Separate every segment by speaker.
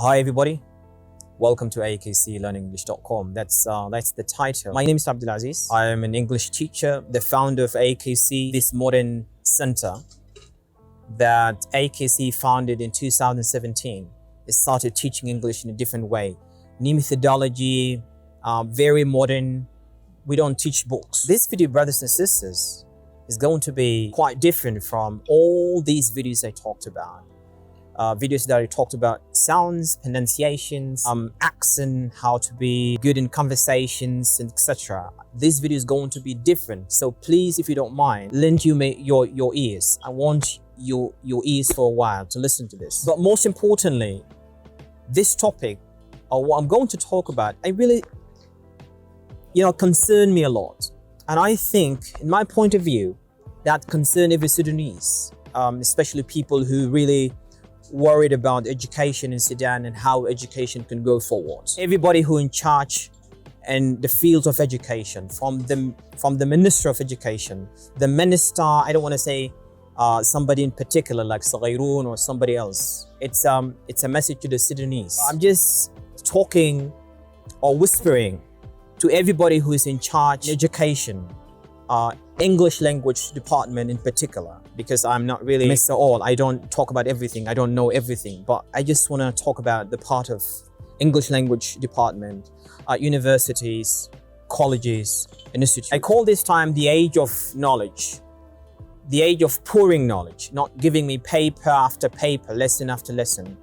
Speaker 1: Hi everybody, welcome to akclearningenglish.com. That's the title. My name is Abdulaziz. I am an English teacher, the founder of AKC, this modern center that AKC founded in 2017. It started teaching English in a different way. New methodology, very modern. We don't teach books. This video, brothers and sisters, is going to be quite different from all these videos I talked about. Videos that I talked about sounds, pronunciations, accent, how to be good in conversations, etc. This video is going to be different. So please, if you don't mind, lend your ears. I want your ears for a while to listen to this. But most importantly, this topic, or what I'm going to talk about, I really, concern me a lot. And I think, in my point of view, that concern every Sudanese, especially people who really worried about education in Sudan and how education can go forward. Everybody who in charge in the field of education, from the Minister of Education, the Minister, I don't want to say somebody in particular like Saghairun or somebody else. It's a message to the Sudanese. I'm just talking or whispering to everybody who is in charge in education, English language department in particular, because I'm not really Mr. All. I don't talk about everything. I don't know everything, but I just want to talk about the part of English language department, universities, colleges, and institutes. I call this time the age of knowledge, the age of pouring knowledge, not giving me paper after paper, lesson after lesson.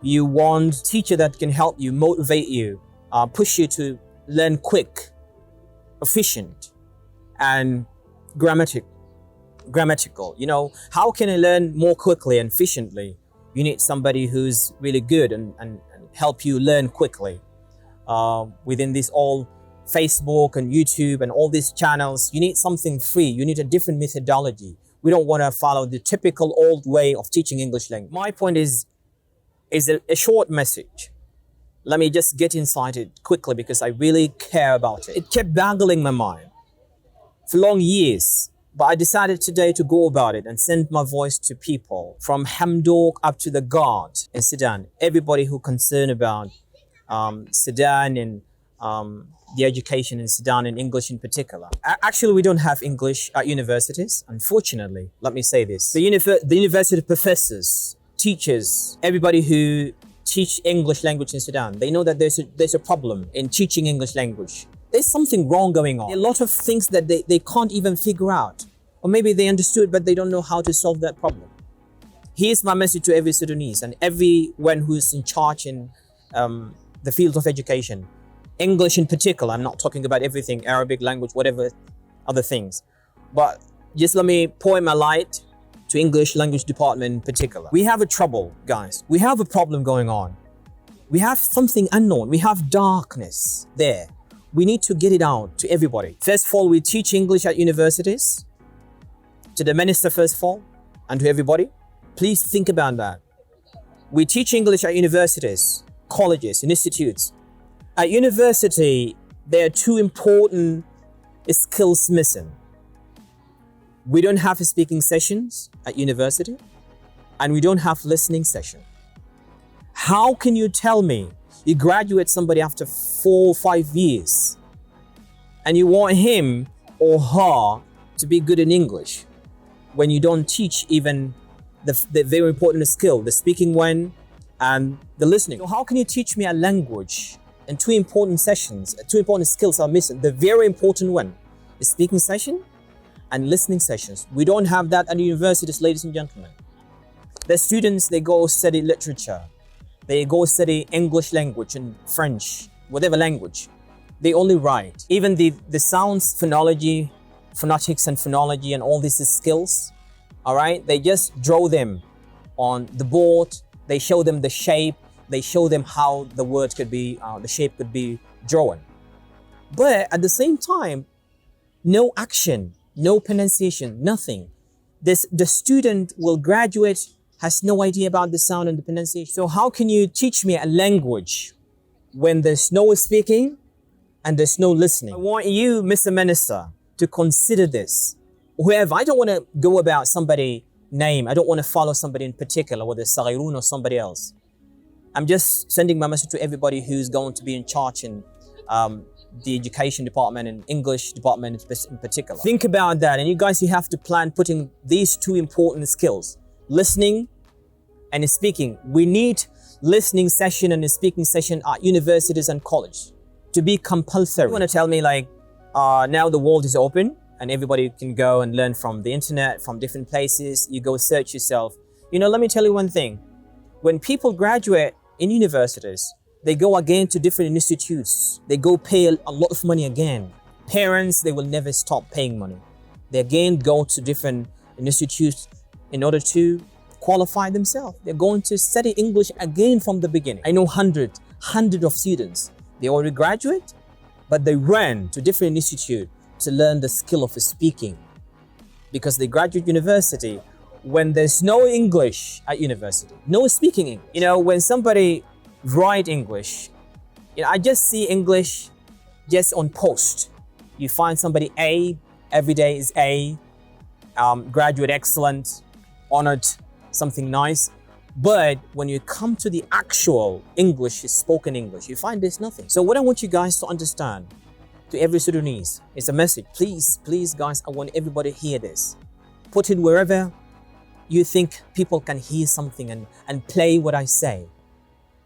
Speaker 1: You want a teacher that can help you, motivate you, push you to learn quick, efficient, and grammatical. How can I learn more quickly and efficiently? You need somebody who's really good and help you learn quickly. Within this all Facebook and YouTube and all these channels, you need something free. You need a different methodology. We don't want to follow the typical old way of teaching English language. My point is a short message. Let me just get inside it quickly because I really care about it. It kept boggling my mind for long years, but I decided today to go about it and send my voice to people from Hamdok up to the Guard in Sudan. Everybody who concerned about Sudan and the education in Sudan and English in particular. Actually, we don't have English at universities, unfortunately. Let me say this. The university professors, teachers, everybody who teach English language in Sudan, they know that there's a problem in teaching English language. There's something wrong going on. There are a lot of things that they can't even figure out. Or maybe they understood, but they don't know how to solve that problem. Here's my message to every Sudanese and everyone who's in charge in the field of education. English in particular, I'm not talking about everything, Arabic language, whatever other things. But just let me point my light to English language department in particular. We have a trouble, guys. We have a problem going on. We have something unknown. We have darkness there. We need to get it out to everybody. First of all, we teach English at universities. To the minister, first of all, and to everybody. Please think about that. We teach English at universities, colleges, and institutes. At university, there are two important skills missing. We don't have speaking sessions at university, and we don't have listening session. How can you tell me you graduate somebody after 4 or 5 years and you want him or her to be good in English when you don't teach even the very important skill, the speaking one and the listening? So how can you teach me a language and two important sessions, two important skills are missing? The very important one is speaking session and listening sessions. We don't have that at universities, ladies and gentlemen. The students, they go study literature. They go study English language and French, whatever language. They only write. Even the sounds, phonology, phonetics and phonology and all these skills, all right? They just draw them on the board. They show them the shape. They show them how the word could be, the shape could be drawn. But at the same time, no action, no pronunciation, nothing. The student will graduate, has no idea about the sound and the pronunciation. So how can you teach me a language when there's no speaking and there's no listening? I want you, Mr. Minister, to consider this. Whoever, I don't want to go about somebody name. I don't want to follow somebody in particular, whether it's Saghairun or somebody else. I'm just sending my message to everybody who's going to be in charge in the education department and English department in particular. Think about that, and you guys, you have to plan putting these two important skills, listening and speaking. We need listening session and speaking session at universities and college to be compulsory. You want to tell me like now the world is open and everybody can go and learn from the internet, from different places. You go search yourself. You know, let me tell you one thing. When people graduate in universities, they go again to different institutes. They go pay a lot of money again. Parents, they will never stop paying money. They again go to different institutes in order to qualify themselves. They're going to study English again from the beginning. I know hundreds of students. They already graduate, but they ran to different institute to learn the skill of speaking. Because they graduate university when there's no English at university, no speaking English. You know, when somebody write English, you know, I just see English just on post. You find somebody A, every day is A, graduate excellent, honored, something nice. But when you come to the actual English, spoken English, you find there's nothing. So what I want you guys to understand, to every Sudanese, is a message. Please guys, I want everybody to hear this. Put it wherever you think people can hear something and play what I say.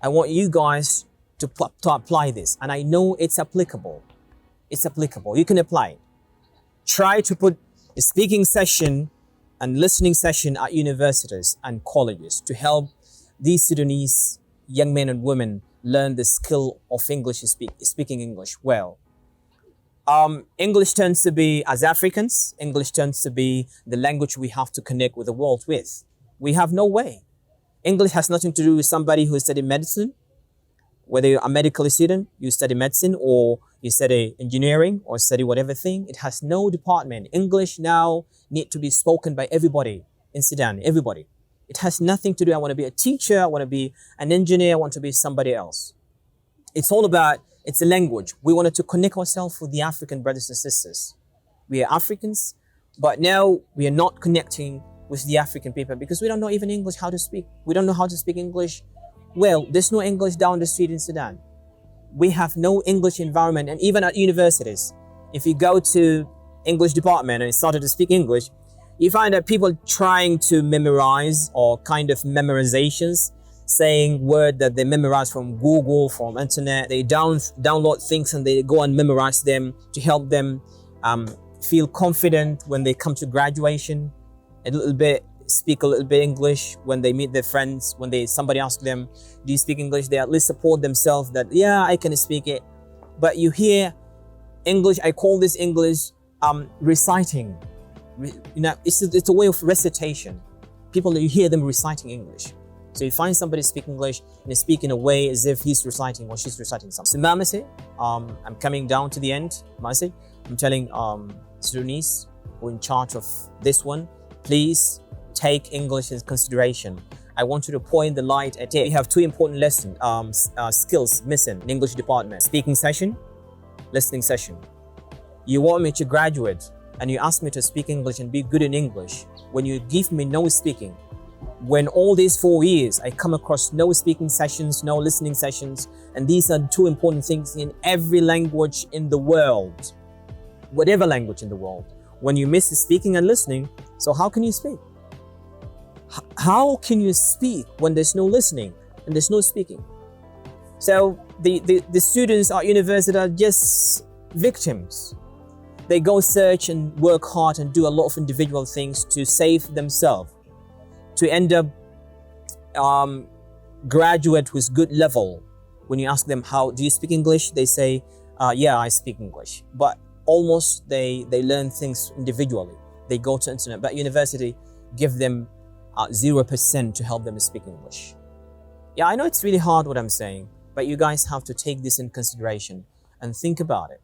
Speaker 1: I want you guys to apply this, and I know it's applicable. It's applicable. You can apply it. Try to put a speaking session and listening session at universities and colleges to help these Sudanese young men and women learn the skill of English, speaking English well. English tends to be, as Africans, English tends to be the language we have to connect with the world with. We have no way. English has nothing to do with somebody who studied medicine. Whether you're a medical student, you study medicine, or you study engineering, or study whatever thing, it has no department. English now need to be spoken by everybody in Sudan, everybody. It has nothing to do, I want to be a teacher, I want to be an engineer, I want to be somebody else. It's all about, it's a language. We wanted to connect ourselves with the African brothers and sisters. We are Africans, but now we are not connecting with the African people because we don't know even English, how to speak. We don't know how to speak English. Well, there's no English down the street in Sudan. We have no English environment, and even at universities, if you go to English department and started to speak English, you find that people trying to memorize or kind of memorizations, saying word that they memorize from Google, from internet. They download things and they go and memorize them to help them feel confident when they come to graduation. Speak a little bit English when they meet their friends. When somebody asks them, do you speak English? They at least support themselves that, yeah, I can speak it. But you hear English, I call this English reciting. You know, it's a way of recitation. People, you hear them reciting English. So you find somebody speak English and they speak in a way as if he's reciting or she's reciting something. So I'm coming down to the end. I'm telling Sudanese who are in charge of this one, please take English in consideration. I want you to point the light at it. We have two important skills missing in English department. Speaking session, listening session. You want me to graduate and you ask me to speak English and be good in English when you give me no speaking. When all these 4 years I come across no speaking sessions, no listening sessions, and these are two important things in every language in the world, whatever language in the world. When you miss speaking and listening, so how can you speak? How can you speak when there's no listening and there's no speaking? So the students at university are just victims. They go search and work hard and do a lot of individual things to save themselves, to end up graduate with good level. When you ask them, how do you speak English? They say, yeah, I speak English. But almost they learn things individually. They go to internet, but university give them 0% to help them speak English. Yeah, I know it's really hard what I'm saying, but you guys have to take this in consideration and think about it.